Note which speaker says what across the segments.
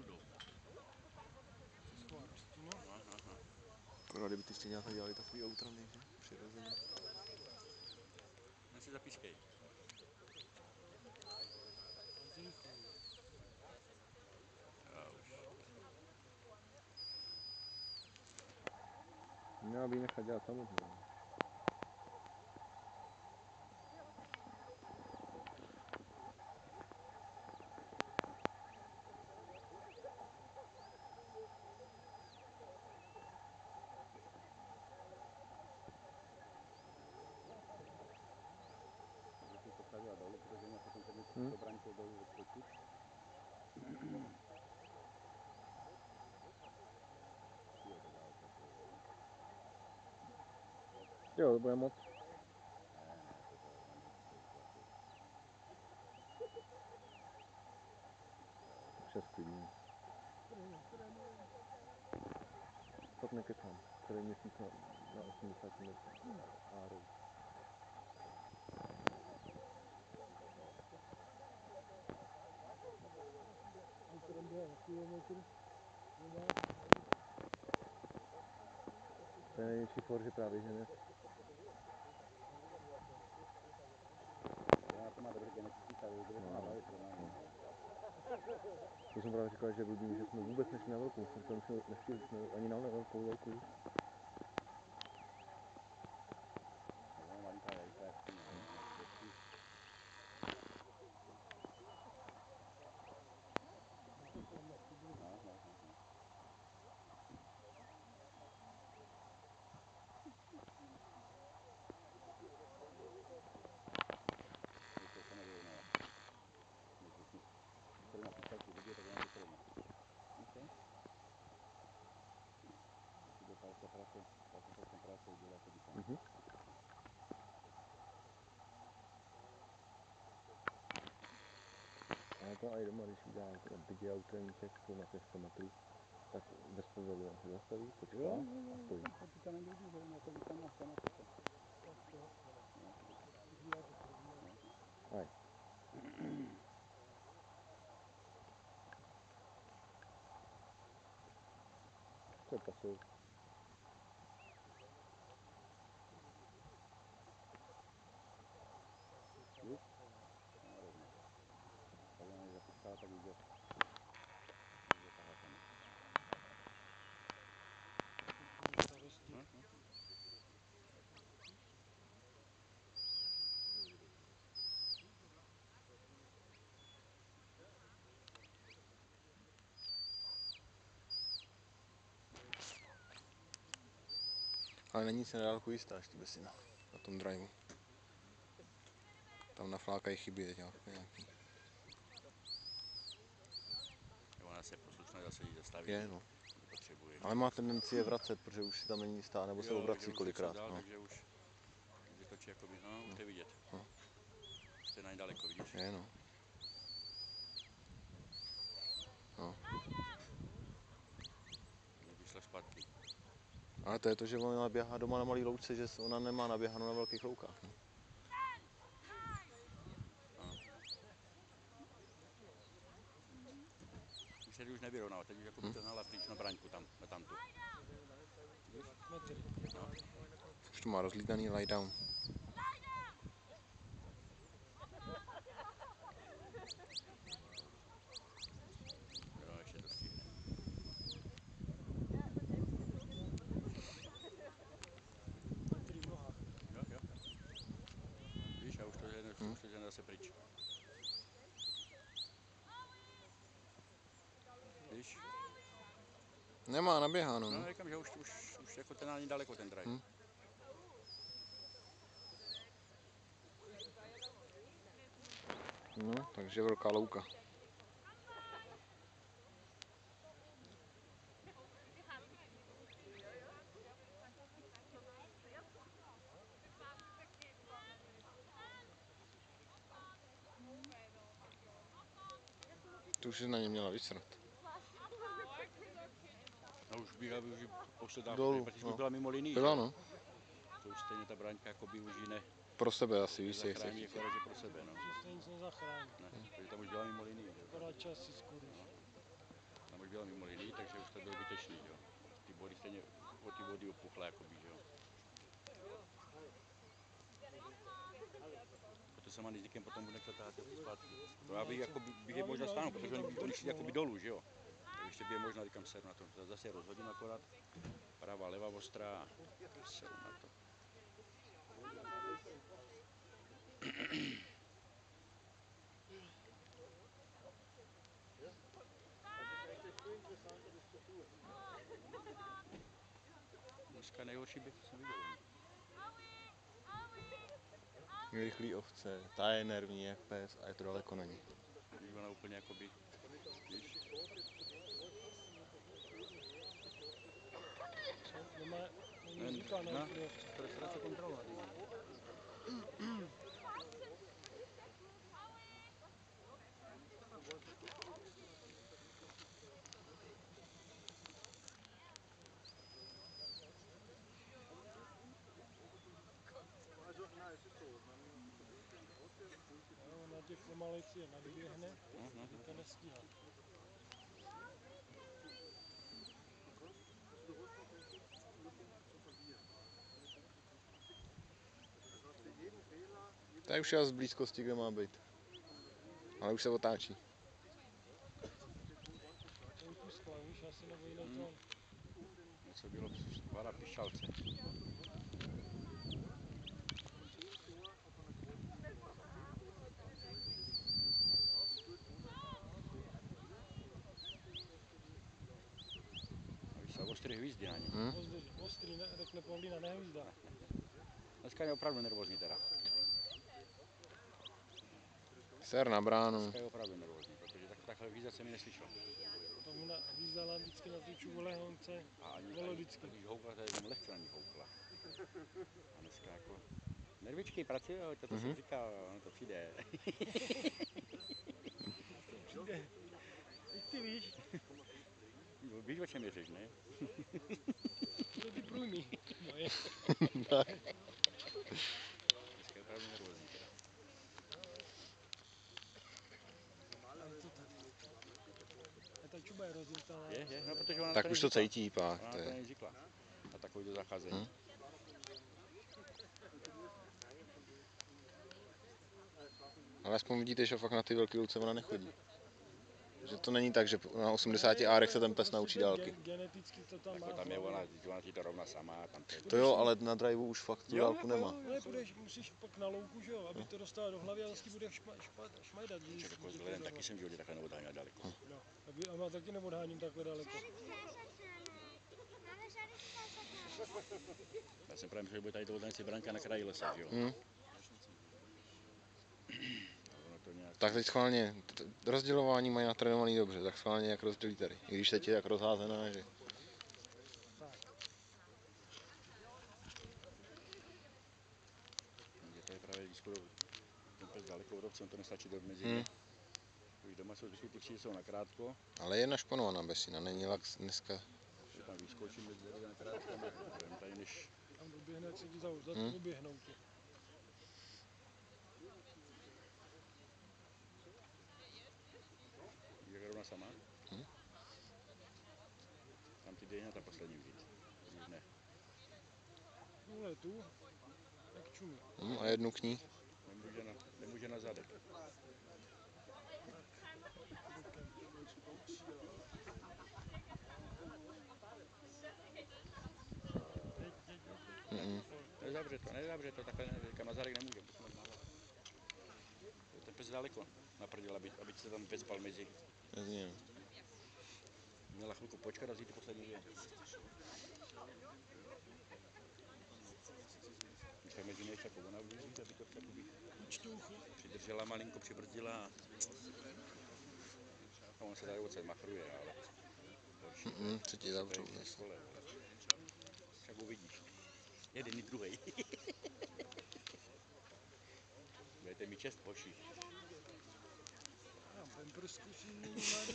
Speaker 1: budou.
Speaker 2: No, kdyby ty štěňáta dělali takový outrany, že? Přirozeně.
Speaker 1: Jen si zapískej. Já už.
Speaker 2: Měla by nechat dělat samozřejmě.
Speaker 3: Postavila dolů, protože mě potom do branky dolů odskočit.
Speaker 2: Jo, to bude moc. Vše sklidně. Fakt nekecám. Celý měsíc na 80 metrů. Árou. To je největší forže právě, že ne?
Speaker 3: To má dobrý genetický stavy, kde to má hlavě srovnání.
Speaker 2: To jsem právě říkal, že blbý, že jsme vůbec nešli na velkou, nestihli jsme ani na velkou.
Speaker 3: No, malinká jajka, jak tím,
Speaker 2: Ale to i doma, když udělám bydě auténíček, jsou na těch 100 metrů, tak bez povodu se zastaví, počká a stojí.
Speaker 3: A ty tam nejdou, že on jako by tam na
Speaker 2: Aj. To je pasou.
Speaker 3: Tak ona je zapískala, tak jde.
Speaker 2: Ale není se na dálku jistá ještě bys na tom driveu. Tam naflákají chyby nějaký.
Speaker 1: Ona se poslušná zase jí zastaví.
Speaker 2: Je, no.
Speaker 1: Potřebuje.
Speaker 2: Ale má tendenci je vracet, protože už si tam není jistá, nebo se obrací kolikrát.
Speaker 1: Dál,
Speaker 2: No.
Speaker 1: takže už točí jakoby, no, už to je vidět.
Speaker 2: No.
Speaker 1: Už to je najdaleko, vidíš?
Speaker 2: Je, no. No.
Speaker 1: Kdyby šla zpátky.
Speaker 2: Ale to je to, že ona běhá doma na malý loučce, že ona nemá naběháno na velkých loukách. No.
Speaker 1: Už se už nevyrovnala, teď už jako by to hnala pryč na braňku tam, na tamtu. Vidíš? No.
Speaker 2: Už to má rozlítaný lie down.
Speaker 1: Jo, ještě to stihne. Jo. Víš, a už to je zase pryč. Víš?
Speaker 2: Nemá naběháno.
Speaker 1: No, říkám, že už jako ten ani daleko ten drive.
Speaker 2: No, takže velká louka. Tu už jsi na ně měla vysrat.
Speaker 1: No už bych posledná,
Speaker 2: Dolů,
Speaker 1: protože
Speaker 2: no.
Speaker 1: byla mimo linii.
Speaker 2: Byla, no.
Speaker 1: To už stejně ta braňka jako by už ji
Speaker 2: Pro sebe asi, víš, jak se
Speaker 1: zachrání, jako že pro sebe, no.
Speaker 4: Že se nic nezachrání.
Speaker 1: Ne, protože tam už byla mimo linii.
Speaker 4: Akorát čas si skurvíš.
Speaker 1: No. byla mimo linii, takže už to bylo zbytečný, jo. Ty body stejně, od ty body opuchlé, jakoby, že jo. Proto se má nezvykem potom bude tahat zpátky. To já bych, jako, bych je možná stáhnul, protože oni šli jakoby dolů, že jo. Tak ještě by je možná, říkám, seru na to. Zase rozhodím akorát. Pravá, levá, ostrá. Seru na to. Dneska nejhorší běh, co jsem viděl.
Speaker 2: Rychlý ovce, ta je nervní jak pes a je to daleko na ní.
Speaker 1: Ona úplně jakoby, víš,
Speaker 4: Není říká na rychlý ovce.
Speaker 1: to se kontrolovat.
Speaker 4: Jo, na těch pomalejch si je nadběhne, to nestíhá.
Speaker 2: Tady už je z blízkosti, kde má být. Ale už se otáčí.
Speaker 4: To je kuskla, víš, asi nebo jiný tón.
Speaker 1: Něco bylo para pišalce. A ostrý hvízdy na ně.
Speaker 4: Ostrý, řekne Pavlína, ne hvízda.
Speaker 1: Dneska je opravdu nervózní teda.
Speaker 2: Ser na bránu.
Speaker 1: Dneska je opravdu nervózní, protože takhle hvízda se mi neslyšel.
Speaker 4: To mu hvízdala vždycky na tu čuvolehonce, melodicky.
Speaker 1: Když houkla, to je jenom lehce na ní houkla. A dneska jako... Nervičky pracují, to jsem říkal, ono to přijde.
Speaker 4: Přijde. Teď ty víš.
Speaker 1: Víš, o čem je řeč, ne?
Speaker 4: To ty průjmy moje.
Speaker 1: Dneska je opravdu nervózní teda.
Speaker 4: A ta čuba je rozjimtaná.
Speaker 1: Je, no protože ona
Speaker 2: Tak
Speaker 1: to
Speaker 2: už to
Speaker 1: nezvykla.
Speaker 2: cítí pak.
Speaker 1: Ona to nezvykla. Na takovýto zacházení.
Speaker 2: Ale aspoň vidíte, že fakt na ty velké luce ona nechodí. Že to není tak, že na 80 árech se ten pes naučí dálky.
Speaker 4: Geneticky to tam má.
Speaker 1: Jako tam je ona ti to rovná sama. Tam
Speaker 2: To jo, ale na driveu už fakt tu dálku nemá.
Speaker 4: Ne, půjdeš, musíš pak na louku, že jo, aby to dostala do hlavy a zase bude šmajdat.
Speaker 1: Jako s Lidem taky jsem v životě takhle neodháněl daleko.
Speaker 4: No, a má taky neodháním takhle daleko.
Speaker 1: Já jsem právě myslel, že bude tady to odhánět branka na kraji lesa, že jo?
Speaker 2: Tak teď schválně, rozdělování mají natrénovaný dobře, tak schválně jak rozdělí tady. I když teď je tak rozházená, že...
Speaker 1: To je právě výzkudu, ten pes daleko od obce, on to nestačí do mezi. Když doma jsou zvyklí, ty kříže jsou nakrátko.
Speaker 2: Ale je našponovaná besina, není lax dneska.
Speaker 1: Že tam vyskočím mezi body nakrátko, nevím tady než...
Speaker 4: Tam doběhne, jak se ti oběhnou ti.
Speaker 1: Jak rovna sama? Tam ty dejna ta poslední vidět. Už ne.
Speaker 4: Tuhle tu, jak čumí.
Speaker 2: A jednu k ní.
Speaker 1: Nemůže na zadek. Nezavře to, takhle říkám, na zadek nemůže. Ten pes daleko naprdil, aby se tam pes spal mezi. Měla chvilku počkat a vzít ty poslední dvě. Ještě mezi něj čakou, ona vyzví, aby to jakoby přidržela malinko, přibrzdila a on se tady odsaď machruje, ale horší.
Speaker 2: Co ti zavřou?
Speaker 1: Však uvidíš. Jeden i druhej. Budete mi čest, hoši.
Speaker 4: Já bumper zkusím mladý.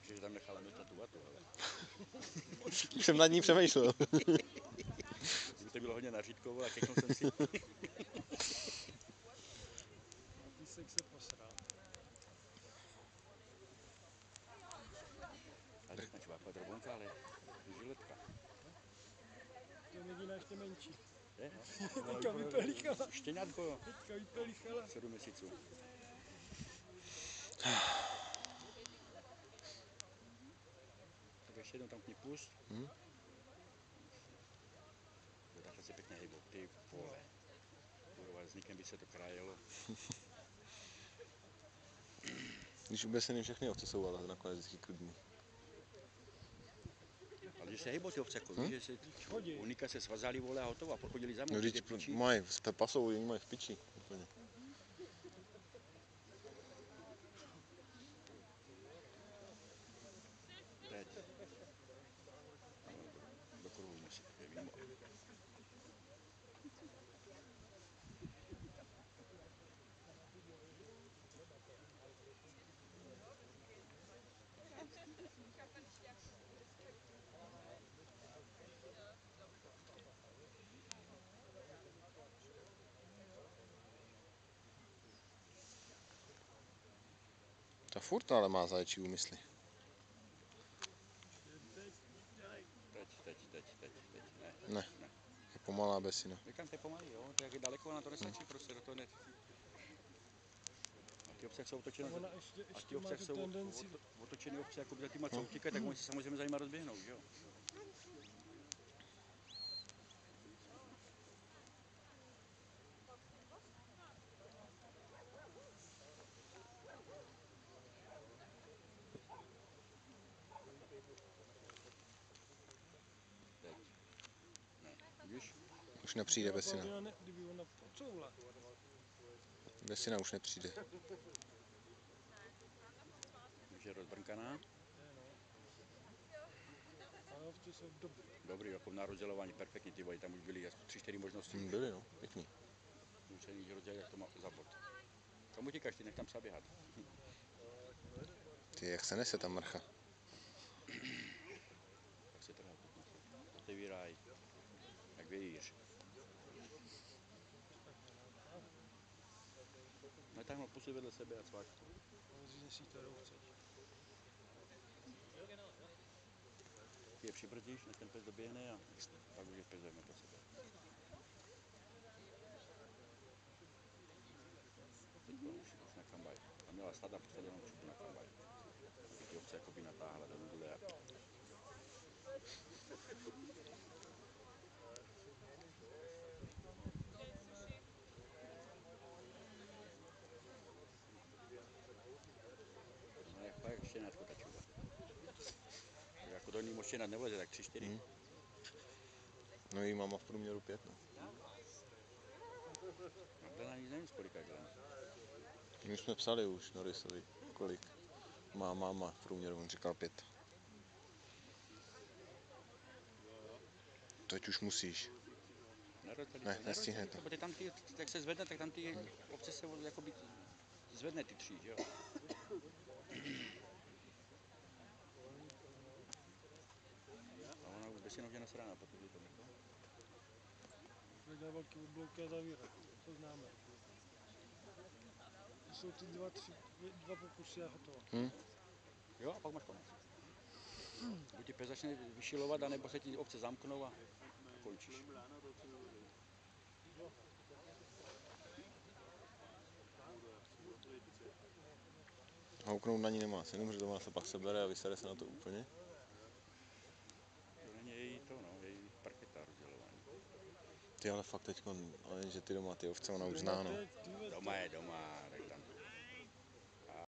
Speaker 1: Že tam nechala měta tu vatu, ale...
Speaker 2: Už jsem nad ní přemýšlel.
Speaker 1: Kdyby to bylo hodně nařítkovo a keknul jsem si.
Speaker 4: A písek se posral.
Speaker 1: A řekne čváka drobonka, ale žiletka.
Speaker 4: To je Medina ještě menší.
Speaker 1: Je?
Speaker 4: Teďka vypelichala.
Speaker 1: Štěňátko, jo.
Speaker 4: Teďka vypelichala.
Speaker 1: 7 měsíců. Tak ještě jednou tam k ní pust. Jo, takhle se pěkně hejbou, ty vole. Kurva, s nikým by se to krájelo.
Speaker 2: Když vůbec se všechny ovce jsou, ale nakonec vždycky klidný.
Speaker 1: Ale že se hejbou ty ovce, jako víš, že se
Speaker 4: Chodí.
Speaker 1: u Nika se svazali, vole, a hotovo, a pak chodili za mnou.
Speaker 2: No
Speaker 1: ty
Speaker 2: když
Speaker 1: piči.
Speaker 2: mají, pasou, oni mají v piči. Úplně.
Speaker 1: Teď. Do kruhu musí, je mimo.
Speaker 2: Ta furt ale má zaječí úmysly.
Speaker 1: Teď, ne.
Speaker 2: Ne, je pomalá besina.
Speaker 1: Říkám, to je pomalý, jo, to je jak je daleko, na to nestačí, prostě do toho ne. A ty obce, jak jsou otočené,
Speaker 4: Ona
Speaker 1: a
Speaker 4: ještě
Speaker 1: ty obce,
Speaker 4: má
Speaker 1: jak
Speaker 4: tu
Speaker 1: jsou
Speaker 4: tendenci.
Speaker 1: otočené obce, jako by za týma, co utíkají, tak oni se samozřejmě za nima rozběhnou, že jo. Teď. Ne, vidíš?
Speaker 2: Už nepřijde besina.
Speaker 4: Kdyby ona pocoula.
Speaker 2: Besina už nepřijde.
Speaker 1: Už je rozbrnkaná.
Speaker 4: Ale ovce jsou dobrý.
Speaker 1: Dobrý, jako na rozdělování, perfektní, ty vole, tam už byly 3-4 možnosti.
Speaker 2: Byli no, pěkný.
Speaker 1: Museli jít rozdělit, jak to má za bod. Kam utíkáš, ty nech tam psa běhat.
Speaker 2: Ty, jak se nese ta mrcha.
Speaker 1: Tak se trhá pěkně. Otevíraj. Jak vějíř. Natáhnout pusy vedle sebe a cvak.
Speaker 4: Rozřízne to jdou chceš.
Speaker 1: Ty je přibrzdíš, než ten pes doběhne a pak už je pes vezme po sebe. Teď už na kambaj. A měla stát a postavit jenom čupu na kambaj. Ty ovce jako by natáhla do nudle a... No jak pak štěňátko ta čuba. Jako do ní moc štěňat nevleze, tak 3-4.
Speaker 2: No jí máma v průměru 5, no.
Speaker 1: A Glena nic nevím, z kolika je Glena.
Speaker 2: My jsme psali už Norrisovi, kolik má máma v průměru, on říkal 5. Teď už musíš. Ne, nestihne to.
Speaker 1: Protože tam ty, jak se zvedne, tak tam ty ovce se jakoby zvedne ty 3, že jo? A ona už besinou je nasrána, potom je to jako.
Speaker 4: Dělá velký odblouky a zavírat. To známe. To jsou ty dva pokusy a hotovo.
Speaker 1: Jo, a pak máš konec. Buď ti pes začne vyšilovat, anebo se ti ovce zamknou a končíš.
Speaker 2: Houknout na ní nemá cenu, protože ona se pak sebere a vysere se na to úplně.
Speaker 1: To není její to, no, její parketa rozdělování.
Speaker 2: Ty ale fakt teďkon, ale že ty doma ty ovce ona už zná, no.
Speaker 1: Doma je doma, tak tam